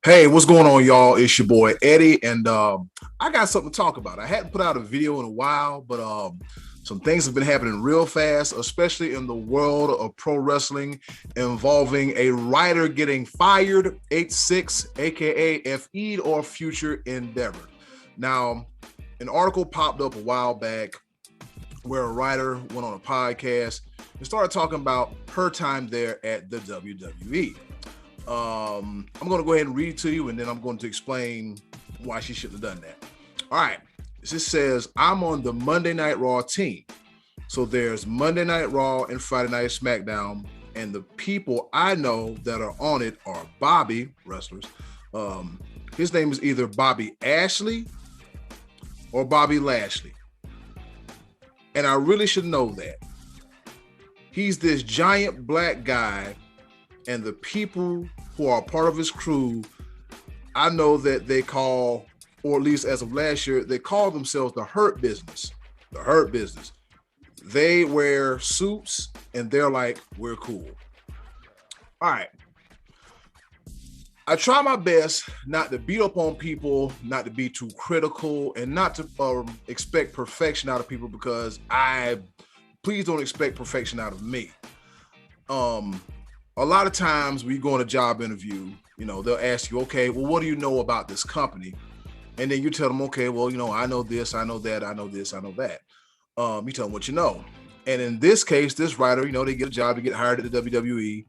Hey, what's going on, y'all? It's your boy Eddy, and I got something to talk about. I hadn't put out a video in a while, but some things have been happening real fast, especially in the world of pro wrestling, involving a writer getting fired, 8-6, aka FE'd or future endeavor. Now, an article popped up a while back where a writer went on a podcast and started talking about her time there at the WWE. I'm going to go ahead and read it to you, and then I'm going to explain why she shouldn't have done that. All right. This says, I'm on the Monday Night Raw team. So there's Monday Night Raw and Friday Night SmackDown, and the people I know that are on it are Bobby, wrestlers. His name is either Bobby Ashley or Bobby Lashley. And I really should know that. He's this giant black guy, and the people who are part of his crew, I know that they call, or at least as of last year, they call themselves the Hurt Business. The Hurt Business. They wear suits, and they're like, we're cool. All right. I try my best not to beat up on people, not to be too critical, and not to expect perfection out of people, because please don't expect perfection out of me. A lot of times when you go on a job interview, they'll ask you, okay, well, what do you know about this company? And then you tell them, okay, well, I know this, I know that, I know this, I know that. You tell them what you know. And in this case, this writer, they get a job to get hired at the WWE,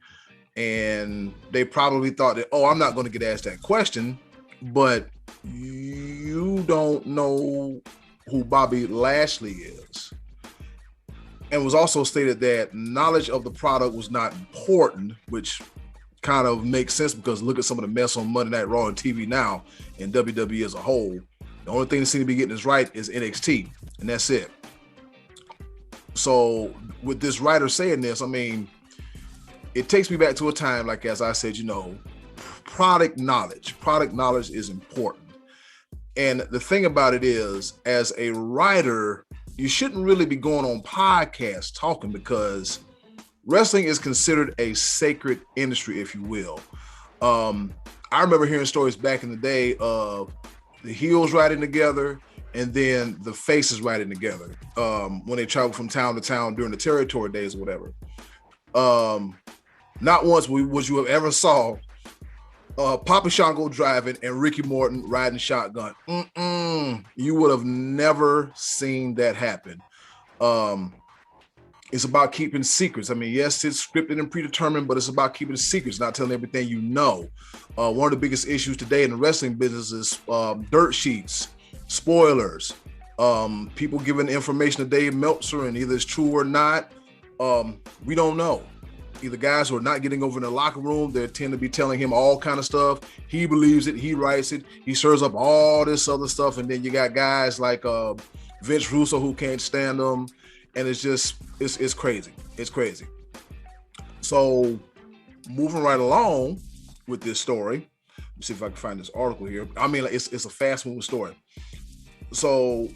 and they probably thought that, I'm not going to get asked that question, but you don't know who Bobby Lashley is. And was also stated that knowledge of the product was not important, which kind of makes sense because look at some of the mess on Monday Night Raw and TV now and WWE as a whole. The only thing that seems to be getting this right is NXT, and that's it. So with this writer saying this, it takes me back to a time, like as I said, product knowledge. Product knowledge is important. And the thing about it is, as a writer, you shouldn't really be going on podcasts talking, because wrestling is considered a sacred industry, if you will. I remember hearing stories back in the day of the heels riding together and then the faces riding together when they traveled from town to town during the territory days or whatever. Not once would you have ever saw Papa Shango driving and Ricky Morton riding shotgun. You would have never seen that happen. It's about keeping secrets. Yes, it's scripted and predetermined, but it's about keeping secrets, not telling everything you know. One of the biggest issues today in the wrestling business is dirt sheets, spoilers, people giving information to Dave Meltzer, and either it's true or not. We don't know. Either guys who are not getting over in the locker room, they tend to be telling him all kind of stuff. He believes it. He writes it. He stirs up all this other stuff. And then you got guys like Vince Russo who can't stand them. And it's just, it's crazy. It's crazy. So moving right along with this story, let's see if I can find this article here. It's a fast moving story. So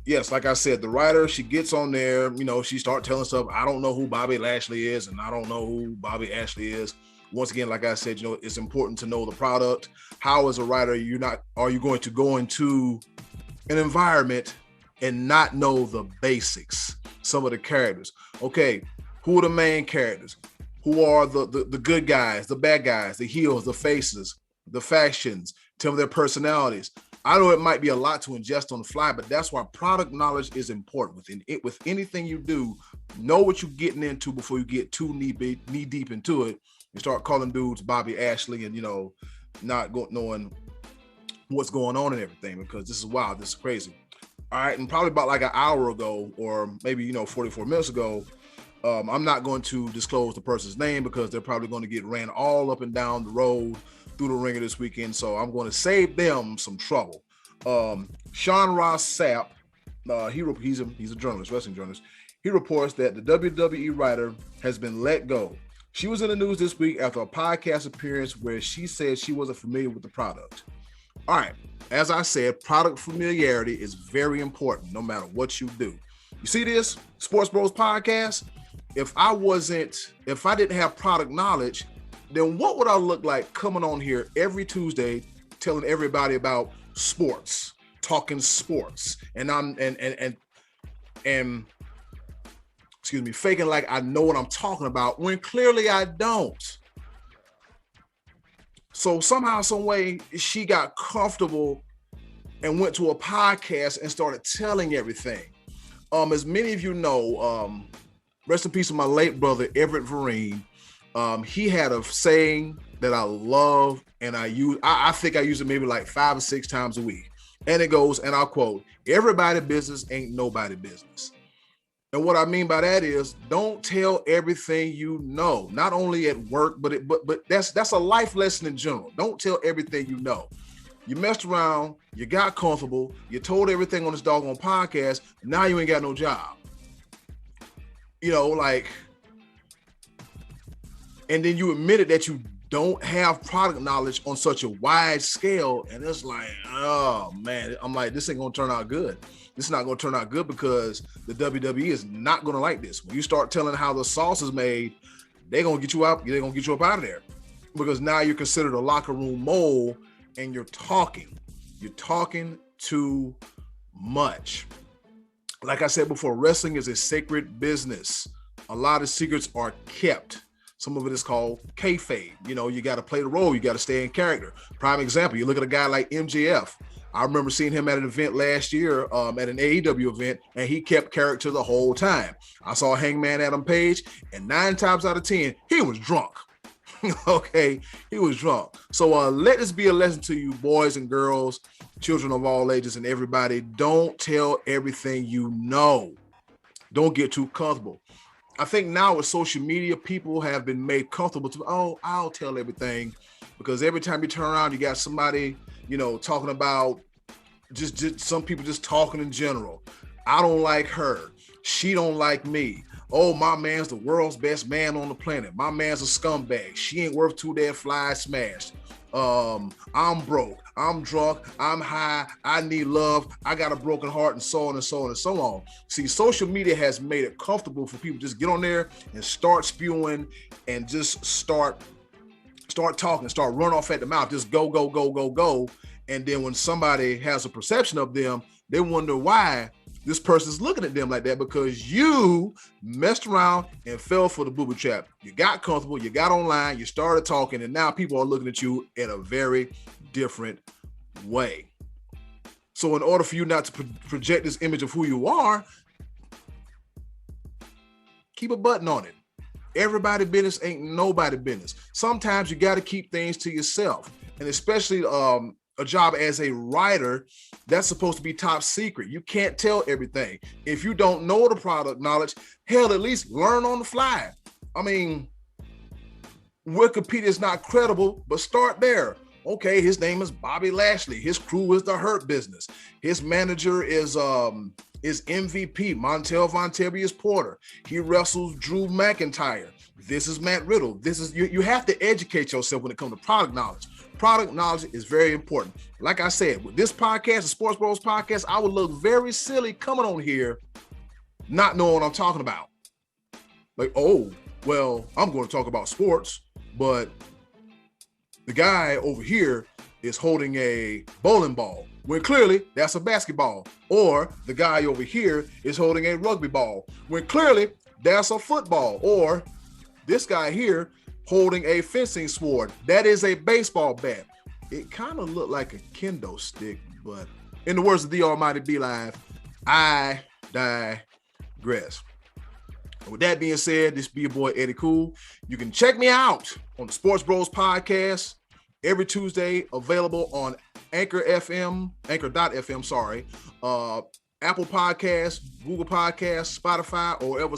yes, like I said, the writer, she gets on there, she starts telling stuff. I don't know who Bobby Lashley is, and I don't know who Bobby Ashley is. Once again, like I said, it's important to know the product. How, as a writer, are you going to go into an environment and not know the basics, some of the characters? Okay, who are the main characters? Who are the good guys, the bad guys, the heels, the faces, the factions? Tell me their personalities. I know it might be a lot to ingest on the fly, but that's why product knowledge is important. With anything you do, know what you're getting into before you get too knee deep into it. You start calling dudes Bobby Ashley and, not knowing what's going on and everything, because this is wild. This is crazy. All right. And probably about like an hour ago, or maybe, 44 minutes ago, I'm not going to disclose the person's name because they're probably going to get ran all up and down the road through the ringer this weekend, so I'm going to save them some trouble. Sean Ross Sapp, he's a journalist, wrestling journalist. He reports that the WWE writer has been let go. She was in the news this week after a podcast appearance where she said she wasn't familiar with the product. All right, as I said, product familiarity is very important no matter what you do. You see this Sports Bros podcast? If I didn't have product knowledge, then what would I look like coming on here every Tuesday telling everybody about sports, talking sports, and excuse me, faking like I know what I'm talking about when clearly I don't. So somehow, some way, she got comfortable and went to a podcast and started telling everything. As many of you know, rest in peace to my late brother, Everett Vereen. He had a saying that I love and I use. I think I use it maybe like 5 or 6 times a week. And it goes, and I'll quote, "Everybody business ain't nobody business." And what I mean by that is, don't tell everything you know, not only at work, but that's a life lesson in general. Don't tell everything you know. You messed around, you got comfortable, you told everything on this doggone podcast, now you ain't got no job. You know, like, and then you admitted that you don't have product knowledge on such a wide scale, and it's like, oh man, I'm like, this ain't gonna turn out good. This is not gonna turn out good because the WWE is not gonna like this. When you start telling how the sauce is made, they're gonna get you out. They're gonna get you up out of there because now you're considered a locker room mole, and you're talking too much. Like I said before, wrestling is a sacred business. A lot of secrets are kept. Some of it is called kayfabe. You know, you got to play the role. You got to stay in character. Prime example, you look at a guy like MJF. I remember seeing him at an event last year, at an AEW event, and he kept character the whole time. I saw Hangman Adam Page, and 9 times out of 10, he was drunk. Okay, he was drunk. So let this be a lesson to you, boys and girls, children of all ages, and everybody. Don't tell everything you know. Don't get too comfortable. I think now with social media, people have been made comfortable to, oh, I'll tell everything, because every time you turn around, you got somebody, you know, talking about just some people just talking in general. I don't like her. She don't like me. Oh, my man's the world's best man on the planet. My man's a scumbag. She ain't worth 2 dead flies smashed. I'm broke. I'm drunk. I'm high. I need love. I got a broken heart, and so on and so on and so on. See, social media has made it comfortable for people to just get on there and start spewing and just start talking, start running off at the mouth, just go, go, go, go, go. And then when somebody has a perception of them, they wonder why this person's looking at them like that, because you messed around and fell for the booby trap. You got comfortable, you got online, you started talking, and now people are looking at you in a very different way. So in order for you not to project this image of who you are, keep a button on it. Everybody business ain't nobody business. Sometimes you got to keep things to yourself, and especially a job as a writer, that's supposed to be top secret. You can't tell everything. If you don't know the product knowledge, hell, at least learn on the fly. I mean, Wikipedia is not credible, but start there. Okay, his name is Bobby Lashley. His crew is the Hurt Business. His manager is MVP, Montel Vontavious Porter. He wrestles Drew McIntyre. This is Matt Riddle. This is you have to educate yourself when it comes to product knowledge. Product knowledge is very important. Like I said, with this podcast, the Sports Bros podcast, I would look very silly coming on here not knowing what I'm talking about. Like, oh, well, I'm going to talk about sports, but the guy over here is holding a bowling ball, when clearly that's a basketball. Or the guy over here is holding a rugby ball, when clearly that's a football. Or this guy here holding a fencing sword, that is a baseball bat. It kind of looked like a kendo stick, but in the words of the Almighty Be Live, I digress. And with that being said, this be your boy Eddie Cool. You can check me out on the Sports Bros podcast every Tuesday, available on Anchor.fm, Apple Podcasts, Google Podcasts, Spotify, or wherever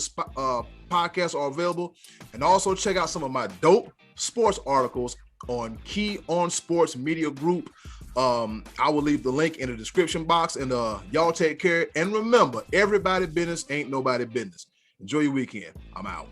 podcasts are available. And also check out some of my dope sports articles on Key on Sports Media Group. I will leave the link in the description box, and y'all take care. And remember, everybody business ain't nobody business. Enjoy your weekend. I'm out.